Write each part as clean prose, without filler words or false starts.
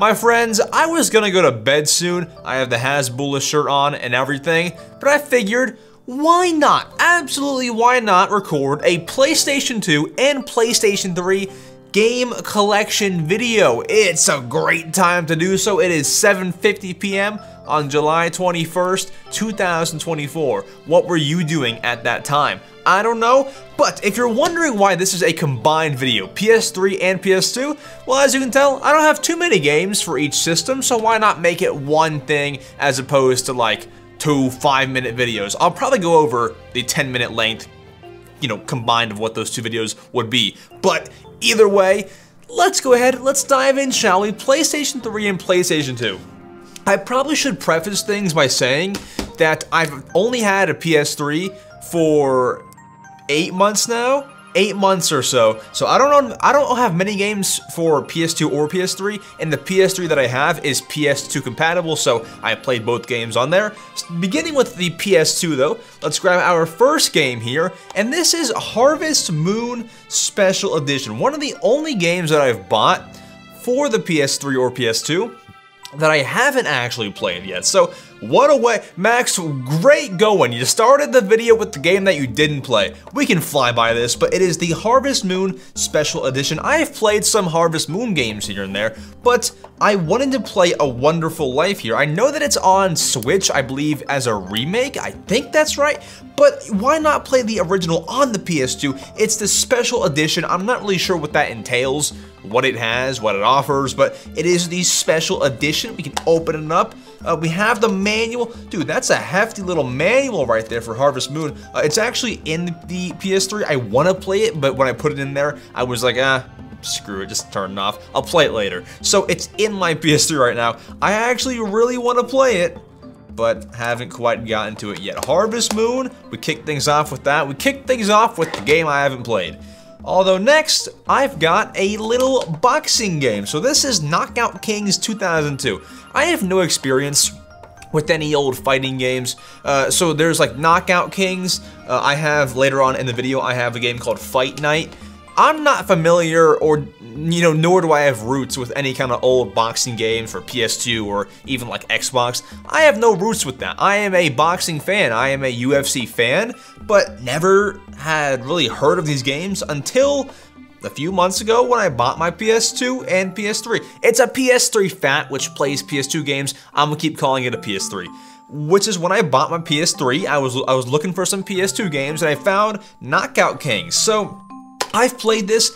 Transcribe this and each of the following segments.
My friends, I was gonna go to bed soon. I have the Hasbulla shirt on and everything, but I figured, why not? Absolutely why not record a PlayStation 2 and PlayStation 3 game collection video. It's a great time to do so. It is 7:50 p.m. on July 21st, 2024. What were you doing at that time? I don't know, but if you're wondering why this is a combined video, PS3 and PS2, well, as you can tell, I don't have too many games for each system, so why not make it one thing as opposed to like 2 5-minute videos. I'll probably go over the 10-minute length, you know, combined of what those two videos would be. But either way, let's go ahead, let's dive in, shall we? PlayStation 3 and PlayStation 2. I probably should preface things by saying that I've only had a PS3 for 8 months now, 8 months or so. So I don't have many games for PS2 or PS3, and the PS3 that I have is PS2 compatible, so I played both games on there. Beginning with the PS2 though, let's grab our first game here, and this is Harvest Moon Special Edition. One of the only games that I've bought for the PS3 or PS2 that I haven't actually played yet. So what a way, Max, great going. You started the video with the game that you didn't play. We can fly by this, but it is the Harvest Moon Special Edition. I have played some Harvest Moon games here and there, but I wanted to play A Wonderful Life here. I know that it's on Switch, I believe, as a remake. I think that's right, but why not play the original on the PS2? It's the Special Edition. I'm not really sure what that entails, what it has, what it offers, but it is the Special Edition. We can open it up. We have the manual. Dude, that's a hefty little manual right there for Harvest Moon. It's actually in the PS3. I want to play it, but when I put it in there, I was like, screw it, just turn it off. I'll play it later. So it's in my PS3 right now. I actually really want to play it, but haven't quite gotten to it yet. Harvest Moon, we kick things off with that. We kick things off with the game I haven't played. Although next, I've got a little boxing game. So this is Knockout Kings 2002. I have no experience with any old fighting games. So there's like Knockout Kings. I have, later on in the video, I have a game called Fight Night. I'm not familiar, or, you know, nor do I have roots with any kind of old boxing game for PS2 or even like Xbox. I have no roots with that. I am a boxing fan. I am a UFC fan, but never had really heard of these games until a few months ago when I bought my PS2 and PS3. It's a PS3 fat, which plays PS2 games. I'm gonna keep calling it a PS3. Which is when I bought my PS3, I was looking for some PS2 games and I found Knockout Kings. So I've played this,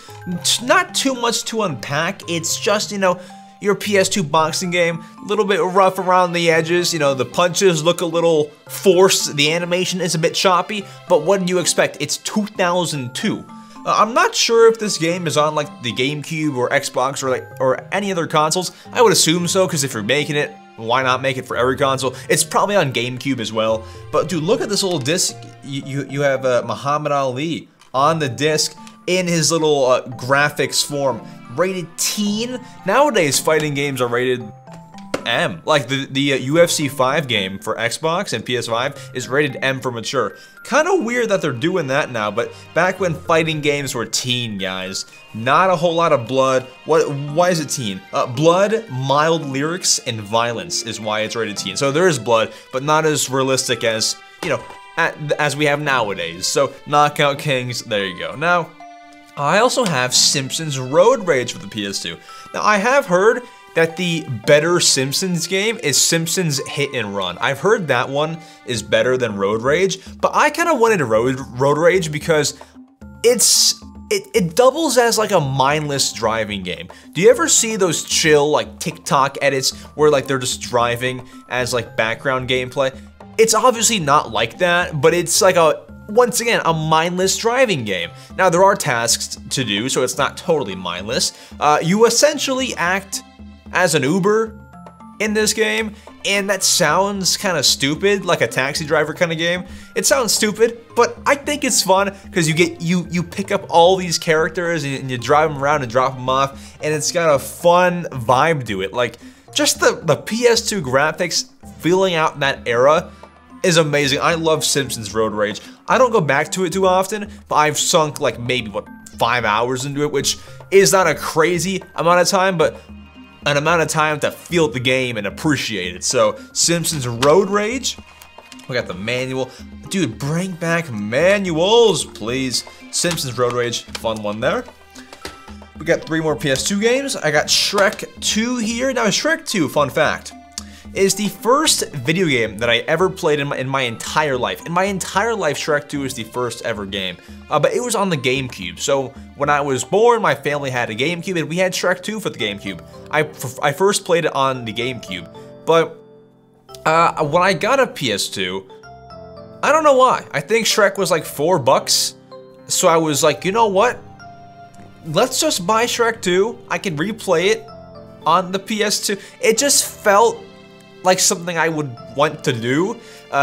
not too much to unpack. It's just, you know, your PS2 boxing game, a little bit rough around the edges, you know, the punches look a little forced, the animation is a bit choppy, but what do you expect? It's 2002. I'm not sure if this game is on like the GameCube or Xbox or any other consoles. I would assume so, because if you're making it, why not make it for every console? It's probably on GameCube as well. But dude, look at this little disc. You have Muhammad Ali on the disc in his little graphics form. Rated teen. Nowadays, fighting games are rated M. Like the UFC 5 game for Xbox and PS5 is rated M for mature. Kind of weird that they're doing that now, but back when fighting games were teen, guys, not a whole lot of blood. Why is it teen? Blood, mild lyrics, and violence is why it's rated teen. So there is blood, but not as realistic as, you know, as we have nowadays. So Knockout Kings, there you go. Now, I also have Simpsons Road Rage for the PS2. Now, I have heard that the better Simpsons game is Simpsons Hit and Run. I've heard that one is better than Road Rage, but I kind of wanted Road Rage because it doubles as like a mindless driving game. Do you ever see those chill like TikTok edits where like they're just driving as like background gameplay? It's obviously not like that, but it's like once again, a mindless driving game. Now, there are tasks to do, so it's not totally mindless. You essentially act as an Uber in this game, and that sounds kind of stupid, like a taxi driver kind of game. It sounds stupid, but I think it's fun because you pick up all these characters and you drive them around and drop them off, and it's got a fun vibe to it. Like, just the PS2 graphics filling out that era is amazing. I love Simpsons Road Rage. I don't go back to it too often, but I've sunk like maybe, what, 5 hours into it, which is not a crazy amount of time, but an amount of time to feel the game and appreciate it. So, Simpsons Road Rage. We got the manual. Dude, bring back manuals, please. Simpsons Road Rage, fun one there. We got 3 more PS2 games. I got Shrek 2 here. Now, Shrek 2, fun fact, is the first video game that I ever played in my entire life. In my entire life, Shrek 2 is the first ever game. But it was on the GameCube. So when I was born, my family had a GameCube, and we had Shrek 2 for the GameCube. I first played it on the GameCube. But when I got a PS2, I don't know why. I think Shrek was like $4. So I was like, you know what? Let's just buy Shrek 2. I can replay it on the PS2. It just felt like something I would want to do.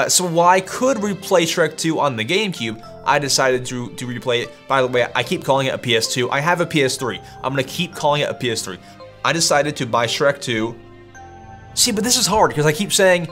So while I could replay Shrek 2 on the GameCube, I decided to replay it. By the way, I keep calling it a PS2. I have a PS3. I'm gonna keep calling it a PS3. I decided to buy Shrek 2. See, but this is hard because I keep saying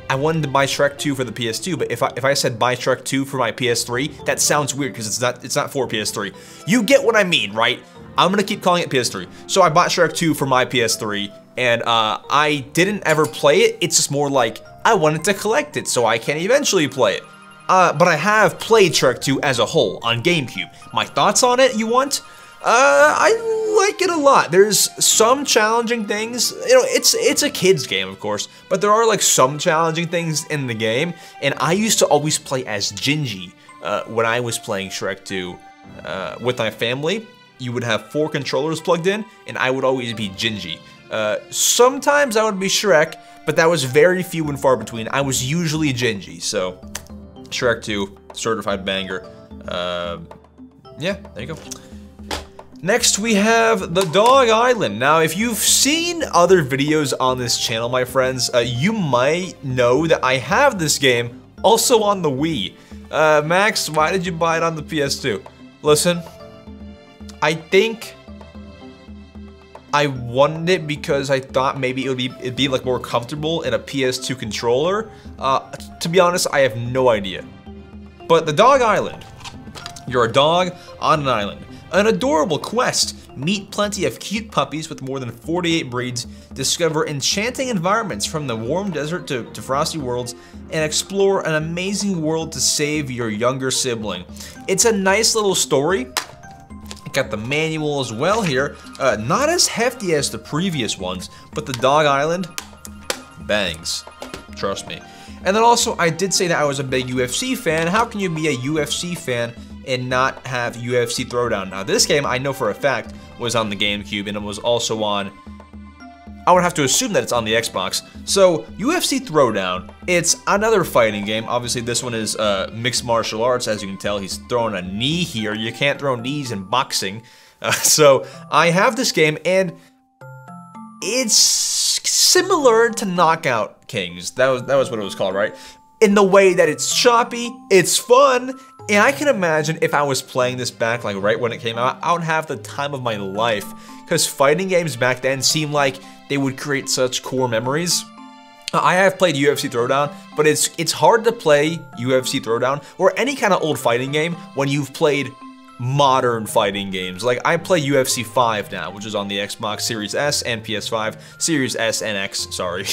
I wanted to buy Shrek 2 for the PS2, but if I said buy Shrek 2 for my PS3, that sounds weird because it's not for PS3. You get what I mean, right? I'm gonna keep calling it PS3. So I bought Shrek 2 for my PS3, and I didn't ever play it. It's just more like I wanted to collect it so I can eventually play it. But I have played Shrek 2 as a whole on GameCube. My thoughts on it, you want? I like it a lot. There's some challenging things. You know, it's a kid's game, of course, but there are like some challenging things in the game. And I used to always play as Gingy when I was playing Shrek 2 with my family. You would have 4 controllers plugged in, and I would always be Gingy. Sometimes I would be Shrek, but that was very few and far between. I was usually Gingy, so Shrek 2, certified banger. Yeah, there you go. Next, we have The Dog Island. Now, if you've seen other videos on this channel, my friends, you might know that I have this game also on the Wii. Max, why did you buy it on the PS2? Listen, I think I wanted it because I thought maybe it'd be like more comfortable in a PS2 controller. To be honest, I have no idea. But The Dog Island. You're a dog on an island. An adorable quest. Meet plenty of cute puppies with more than 48 breeds, discover enchanting environments from the warm desert to frosty worlds, and explore an amazing world to save your younger sibling. It's a nice little story. Got the manual as well here. Not as hefty as the previous ones, but The Dog Island bangs. Trust me. And then also, I did say that I was a big UFC fan. How can you be a UFC fan and not have UFC Throwdown? Now, this game, I know for a fact, was on the GameCube, and it was also on, I would have to assume that it's on the Xbox. So, UFC Throwdown, it's another fighting game. Obviously, this one is mixed martial arts. As you can tell, he's throwing a knee here. You can't throw knees in boxing. So, I have this game, and it's similar to Knockout Kings. That was what it was called, right? In the way that it's choppy, it's fun, and I can imagine if I was playing this back like right when it came out, I would have the time of my life, because fighting games back then seemed like they would create such core memories. I have played UFC Throwdown, but it's hard to play UFC Throwdown or any kind of old fighting game when you've played modern fighting games. Like, I play UFC 5 now, which is on the Xbox Series S and PS5, Series S and X, sorry.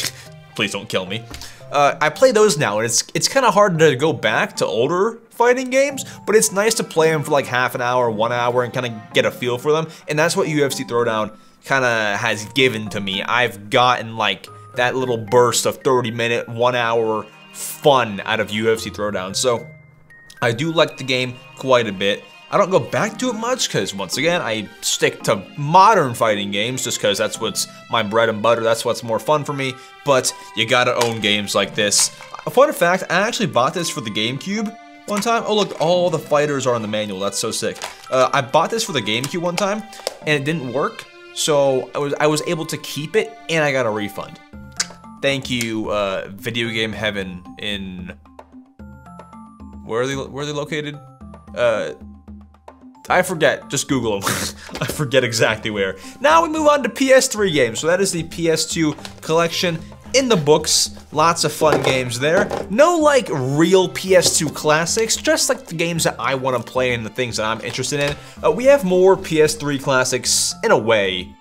Please don't kill me. I play those now, and it's kind of hard to go back to older fighting games, but it's nice to play them for like half an hour, 1 hour, and kind of get a feel for them, and that's what UFC Throwdown kind of has given to me. I've gotten like that little burst of 30-minute, 1 hour fun out of UFC Throwdown, so I do like the game quite a bit. I don't go back to it much because, once again, I stick to modern fighting games just because that's what's my bread and butter, that's what's more fun for me, but you gotta own games like this. A fun fact, I actually bought this for the GameCube one time. Oh look, all the fighters are on the manual, that's so sick. I bought this for the GameCube one time, and it didn't work, so I was able to keep it, and I got a refund. Thank you, Video Game Heaven in... Where are they located? I forget, just Google them. I forget exactly where. Now we move on to PS3 games. So that is the PS2 collection in the books. Lots of fun games there. No like real PS2 classics, just like the games that I want to play and the things that I'm interested in. We have more PS3 classics in a way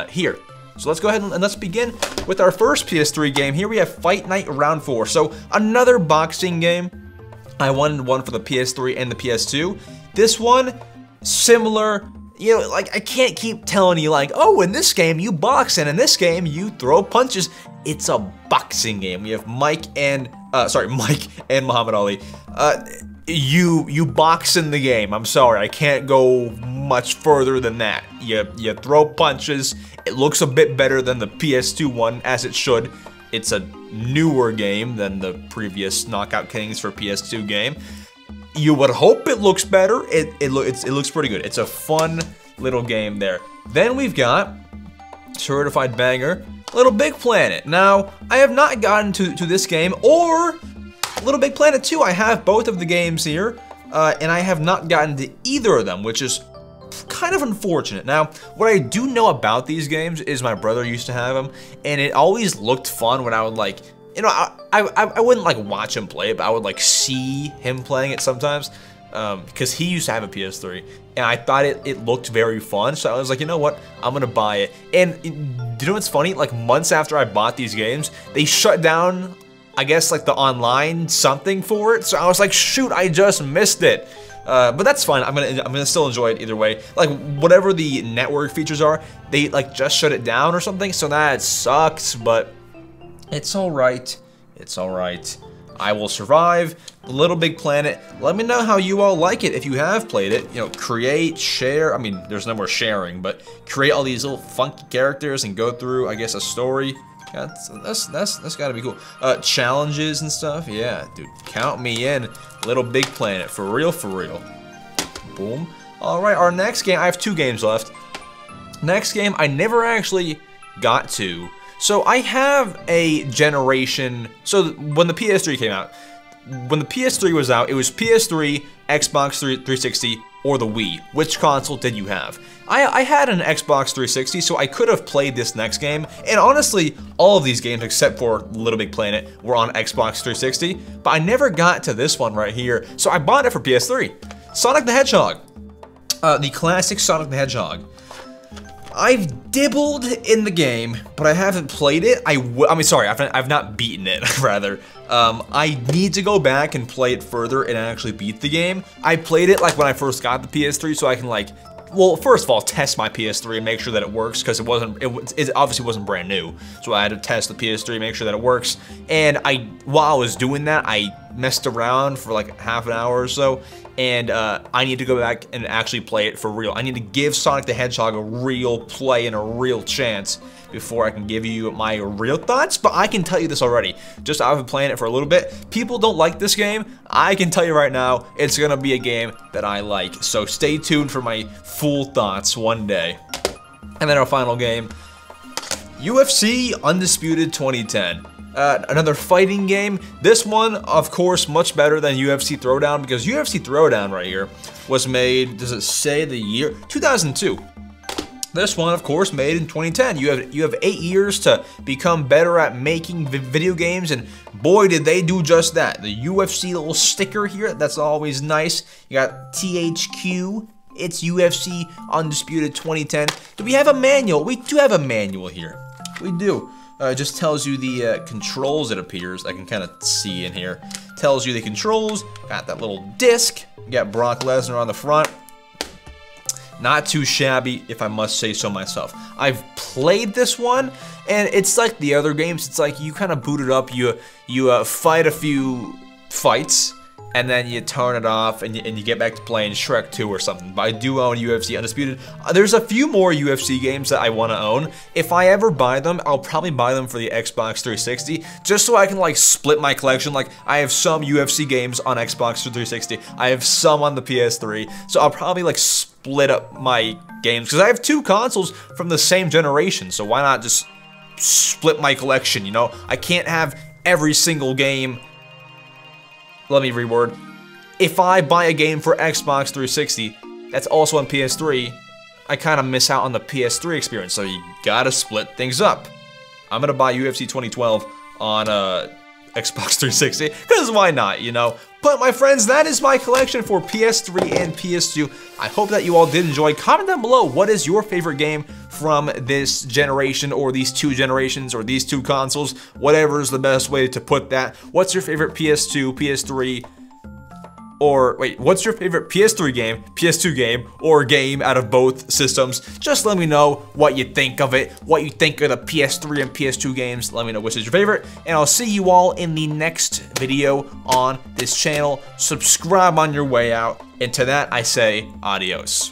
here. So let's go ahead and let's begin with our first PS3 game. Here we have Fight Night Round 4. So another boxing game. I wanted one for the PS3 and the PS2. This one, similar. You know, like, I can't keep telling you, like, oh, in this game you box, and in this game you throw punches. It's a boxing game. We have Mike and Muhammad Ali. You box in the game. I'm sorry, I can't go much further than that. You throw punches. It looks a bit better than the PS2 one, as it should. It's a newer game than the previous Knockout Kings for PS2 game. You would hope it looks better. It looks pretty good. It's a fun little game there. Then we've got certified banger, Little Big Planet. Now, I have not gotten to this game or Little Big Planet 2. I have both of the games here, and I have not gotten to either of them, which is kind of unfortunate. Now, what I do know about these games is my brother used to have them, and it always looked fun when I would, like, you know, I wouldn't like watch him play it, but I would like see him playing it sometimes, because he used to have a PS3, and I thought it looked very fun, so I was like, you know what, I'm gonna buy it. And you know what's funny? Like, months after I bought these games, they shut down, I guess, like the online something for it, so I was like, shoot, I just missed it. But that's fine. I'm gonna still enjoy it either way. Like, whatever the network features are, they like just shut it down or something, so that sucks, but it's alright. It's alright. I will survive. Little Big Planet. Let me know how you all like it if you have played it. You know, create, share. I mean, there's no more sharing, but create all these little funky characters and go through, I guess, a story. Yeah, that's gotta be cool. Challenges and stuff. Yeah, dude, count me in. Little Big Planet. For real, for real. Boom. Alright, our next game. I have 2 games left. Next game I never actually got to. So I have a generation, so when the PS3 came out, when the PS3 was out, it was PS3, Xbox 360, or the Wii. Which console did you have? I had an Xbox 360, so I could have played this next game, and honestly, all of these games except for Little Big Planet were on Xbox 360, but I never got to this one right here, so I bought it for PS3. Sonic the Hedgehog. The classic Sonic the Hedgehog. I've dibbled in the game, but I haven't played it. I mean, sorry, I've not beaten it, rather. I need to go back and play it further and actually beat the game. I played it like when I first got the PS3, so I can like, well, first of all, test my PS3 and make sure that it works, because it obviously wasn't brand new. So I had to test the PS3, make sure that it works. And while I was doing that, I messed around for like half an hour or so, and I need to go back and actually play it for real. I need to give Sonic the Hedgehog a real play and a real chance before I can give you my real thoughts, but I can tell you this already. Just I've been playing it for a little bit. People don't like this game. I can tell you right now, it's gonna be a game that I like. So stay tuned for my full thoughts one day. And then our final game, UFC Undisputed 2010. Another fighting game. This one, of course, much better than UFC Throwdown, because UFC Throwdown right here was made, does it say the year? 2002. This one, of course, made in 2010. You have 8 years to become better at making video games, and boy, did they do just that. The UFC little sticker here, that's always nice. You got THQ. It's UFC Undisputed 2010. Do we have a manual? We do have a manual here. We do. It just tells you the controls, it appears. I can kind of see in here. Tells you the controls. Got that little disc. You got Brock Lesnar on the front. Not too shabby, if I must say so myself. I've played this one, and it's like the other games. It's like you kind of boot it up, you fight a few fights, and then you turn it off, and you get back to playing Shrek 2 or something. But I do own UFC Undisputed. There's a few more UFC games that I want to own. If I ever buy them, I'll probably buy them for the Xbox 360, just so I can like split my collection. Like, I have some UFC games on Xbox 360, I have some on the PS3, so I'll probably like split up my games, because I have 2 consoles from the same generation, so why not just split my collection, you know? I can't have every single game. Let me reword. If I buy a game for Xbox 360 that's also on PS3, I kind of miss out on the PS3 experience, so you gotta split things up. I'm gonna buy UFC 2012 on Xbox 360, because why not, you know? But my friends, that is my collection for PS3 and PS2. I hope that you all did enjoy. Comment down below, what is your favorite game from this generation, or these two generations, or these two consoles? Whatever is the best way to put that. What's your favorite PS2, PS3, or wait, what's your favorite PS3 game, PS2 game, or game out of both systems? Just let me know what you think of it, what you think of the PS3 and PS2 games. Let me know which is your favorite, and I'll see you all in the next video on this channel. Subscribe on your way out, and to that I say adios.